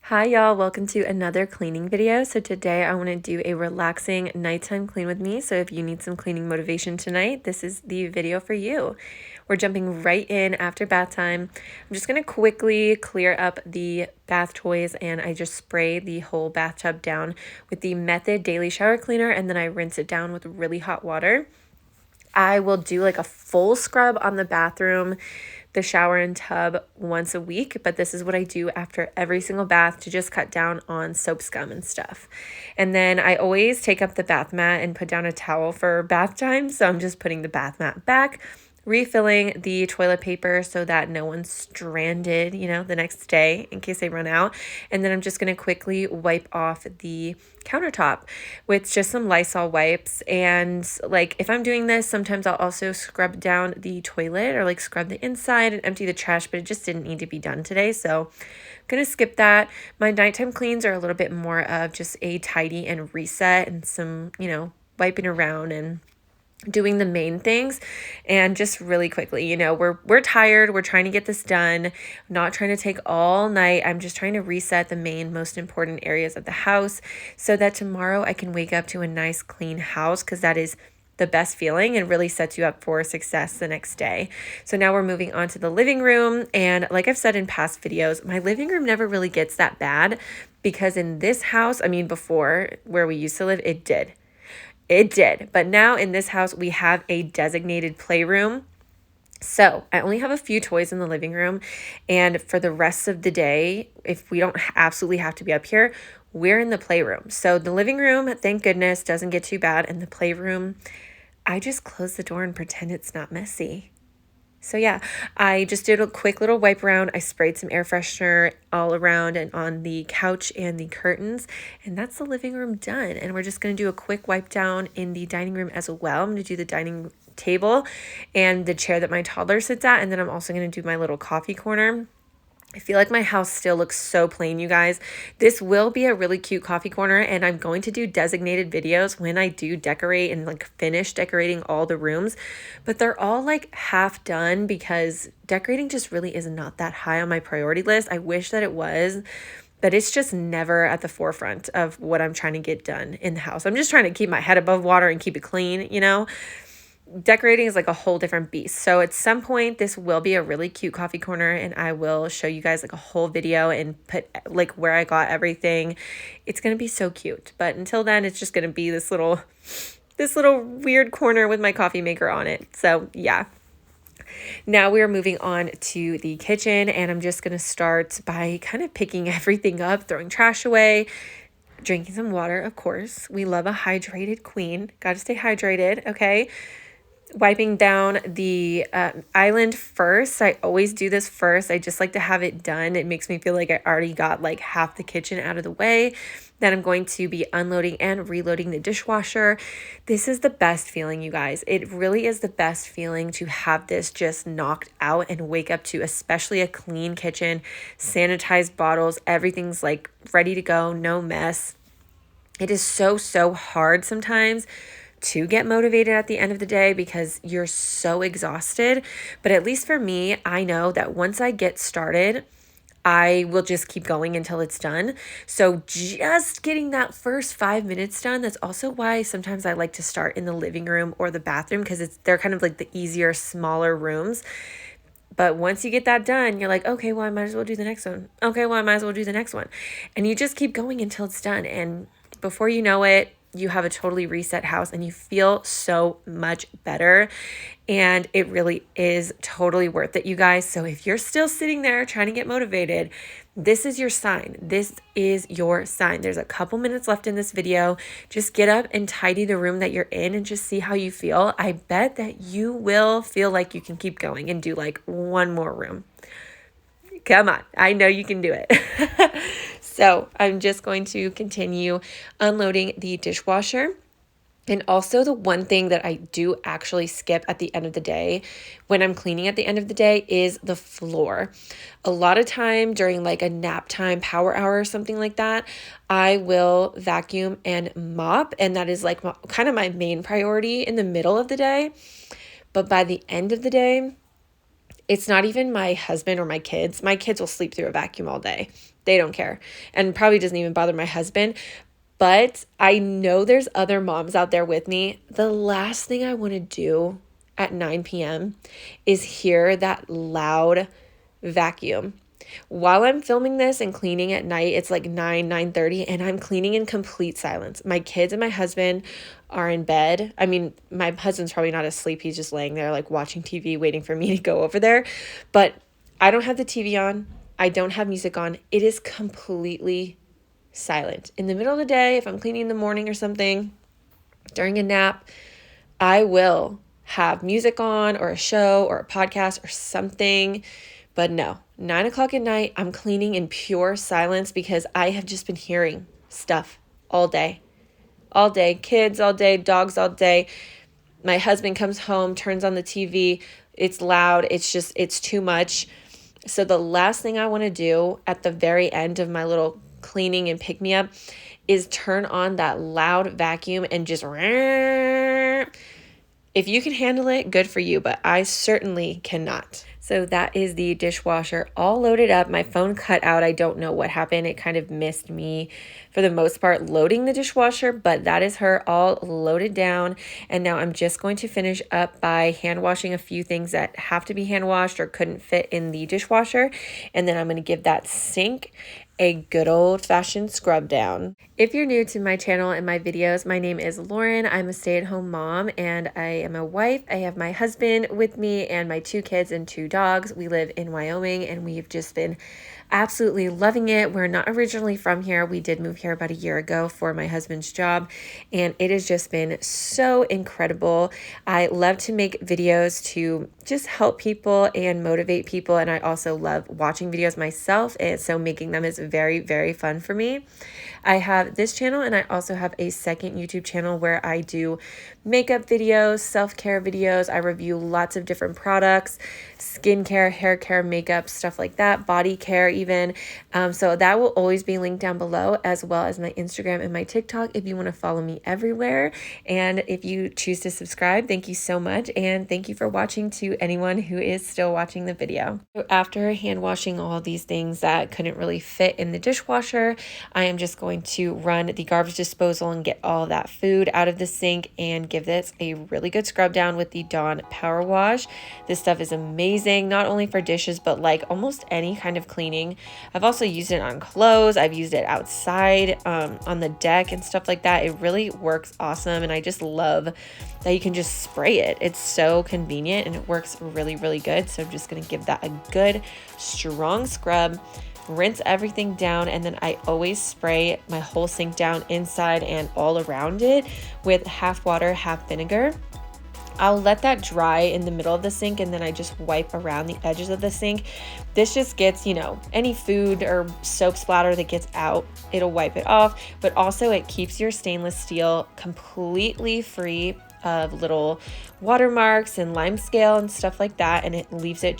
Hi y'all, welcome to another cleaning video. So today I want to do a relaxing nighttime clean with me. So if you need some cleaning motivation tonight, this is the video for you. We're jumping right in after bath time. I'm just going to quickly clear up the bath toys, and I just spray the whole bathtub down with the Method Daily Shower Cleaner, and then I rinse it down with really hot water. I will do like a full scrub on the bathroom, the shower and tub once a week, but this is what I do after every single bath to just cut down on soap scum and stuff. And then I always take up the bath mat and put down a towel for bath time. So I'm just putting the bath mat back, refilling the toilet paper so that no one's stranded, the next day in case they run out. And then I'm just going to quickly wipe off the countertop with just some Lysol wipes. And like if I'm doing this, sometimes I'll also scrub down the toilet or like scrub the inside and empty the trash, but it just didn't need to be done today. So I'm gonna skip that. My nighttime cleans are a little bit more of just a tidy and reset and some, wiping around and doing the main things. And just really quickly, we're tired, we're trying to get this done. I'm not trying to take all night. I'm just trying to reset the main most important areas of the house so that tomorrow I can wake up to a nice clean house, because that is the best feeling and really sets you up for success the next day. So now we're moving on to the living room, and like I've said in past videos, my living room never really gets that bad, because in this house, before where we used to live, it did. But now in this house, we have a designated playroom. So I only have a few toys in the living room. And for the rest of the day, if we don't absolutely have to be up here, we're in the playroom. So the living room, thank goodness, doesn't get too bad. And the playroom, I just close the door and pretend it's not messy. So yeah, I just did a quick little wipe around. I sprayed some air freshener all around and on the couch and the curtains, and that's the living room done. And we're just going to do a quick wipe down in the dining room as well. I'm going to do the dining table and the chair that my toddler sits at, and then I'm also going to do my little coffee corner. I feel like my house still looks so plain, you guys. This will be a really cute coffee corner, and I'm going to do designated videos when I do decorate and like finish decorating all the rooms, but they're all like half done because decorating just really is not that high on my priority list. I wish that it was, but it's just never at the forefront of what I'm trying to get done in the house. I'm just trying to keep my head above water and keep it clean, Decorating is like a whole different beast. So at some point this will be a really cute coffee corner, and I will show you guys like a whole video and put like where I got everything. It's going to be so cute. But until then, it's just going to be this little weird corner with my coffee maker on it. So yeah. Now we are moving on to the kitchen, and I'm just going to start by kind of picking everything up, throwing trash away, drinking some water, of course. We love a hydrated queen. Got to stay hydrated, okay? Wiping down the island first. I always do this first. I just like to have it done. It makes me feel like I already got like half the kitchen out of the way. Then I'm going to be unloading and reloading the dishwasher. This is the best feeling, you guys. It really is the best feeling to have this just knocked out and wake up to, especially a clean kitchen, sanitized bottles, everything's like ready to go, no mess. It is so hard sometimes to get motivated at the end of the day because you're so exhausted. But at least for me, I know that once I get started, I will just keep going until it's done. So just getting that first 5 minutes done, that's also why sometimes I like to start in the living room or the bathroom, because they're kind of like the easier, smaller rooms. But once you get that done, you're like, okay, well, I might as well do the next one. Okay, well, I might as well do the next one. And you just keep going until it's done. And before you know it, you have a totally reset house and you feel so much better. And it really is totally worth it, you guys. So if you're still sitting there trying to get motivated, this is your sign. This is your sign. There's a couple minutes left in this video. Just get up and tidy the room that you're in and just see how you feel. I bet that you will feel like you can keep going and do like one more room. Come on, I know you can do it. So I'm just going to continue unloading the dishwasher. And also the one thing that I do actually skip at the end of the day when I'm cleaning at the end of the day is the floor. A lot of time during like a nap time, power hour or something like that, I will vacuum and mop. And that is like kind of my main priority in the middle of the day. But by the end of the day, It's not even my husband or my kids. My kids will sleep through a vacuum all day. They don't care. And probably doesn't even bother my husband. But I know there's other moms out there with me. The last thing I want to do at 9 p.m. is hear that loud vacuum. While I'm filming this and cleaning at night, it's like 9:30, and I'm cleaning in complete silence. My kids and my husband are in bed. I mean, my husband's probably not asleep. He's just laying there like watching TV, waiting for me to go over there. But I don't have the TV on. I don't have music on. It is completely silent. In the middle of the day, if I'm cleaning in the morning or something, during a nap, I will have music on or a show or a podcast or something. But no, 9 o'clock at night, I'm cleaning in pure silence because I have just been hearing stuff all day. All day. Kids all day, dogs all day. My husband comes home, turns on the TV. It's loud. It's too much. So the last thing I want to do at the very end of my little cleaning and pick me up is turn on that loud vacuum and just, if you can handle it, good for you, but I certainly cannot. So that is the dishwasher all loaded up. My phone cut out. I don't know what happened. It kind of missed me for the most part loading the dishwasher, but that is her all loaded down. And now I'm just going to finish up by hand washing a few things that have to be hand washed or couldn't fit in the dishwasher. And then I'm going to give that sink a good old-fashioned scrub down. If you're new to my channel and my videos, my name is Lauren. I'm a stay-at-home mom and I am a wife. I have my husband with me and my 2 kids and 2 dogs. We live in Wyoming and we've just been absolutely loving it. We're not originally from here. We did move here about a year ago for my husband's job, and it has just been so incredible. I love to make videos to just help people and motivate people, and I also love watching videos myself, and so making them is very, very fun for me. I have this channel and I also have a second YouTube channel where I do makeup videos, self-care videos. I review lots of different products, skincare, hair care, makeup, stuff like that, body care even. So that will always be linked down below, as well as my Instagram and my TikTok if you want to follow me everywhere. And if you choose to subscribe, thank you so much. And thank you for watching to anyone who is still watching the video. So after hand washing all these things that couldn't really fit in the dishwasher, I am just going to run the garbage disposal and get all that food out of the sink and give this a really good scrub down with the Dawn Power Wash. This stuff is amazing, not only for dishes, but like almost any kind of cleaning. I've also used it on clothes. I've used it outside on the deck and stuff like that. It really works awesome. And I just love that you can just spray it. It's so convenient and it works really, really good. So I'm just going to give that a good strong scrub, rinse everything down, and then I always spray my whole sink down inside and all around it with half water, half vinegar. I'll let that dry in the middle of the sink and then I just wipe around the edges of the sink. This just gets, any food or soap splatter that gets out, it'll wipe it off, but also it keeps your stainless steel completely free of little watermarks and lime scale and stuff like that, and it leaves it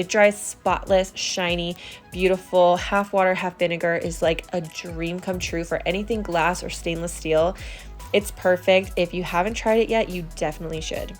dries spotless, shiny, beautiful. Half water, half vinegar is like a dream come true for anything glass or stainless steel. It's perfect. If you haven't tried it yet, you definitely should.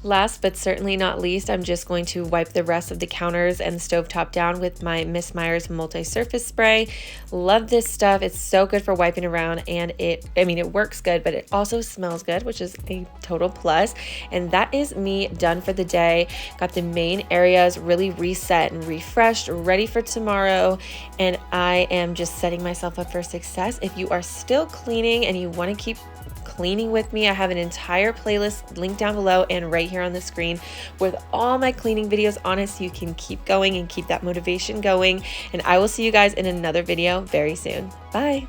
Last but certainly not least, I'm just going to wipe the rest of the counters and the stovetop down with my Miss Meyer's multi-surface spray. Love this stuff. It's so good for wiping around, and it works good, but it also smells good, which is a total plus. And that is me done for the day. Got the main areas really reset and refreshed, ready for tomorrow, and I am just setting myself up for success. If you are still cleaning and you want to keep cleaning with me, I have an entire playlist linked down below and right here on the screen with all my cleaning videos on it, so you can keep going and keep that motivation going. And I will see you guys in another video very soon. Bye.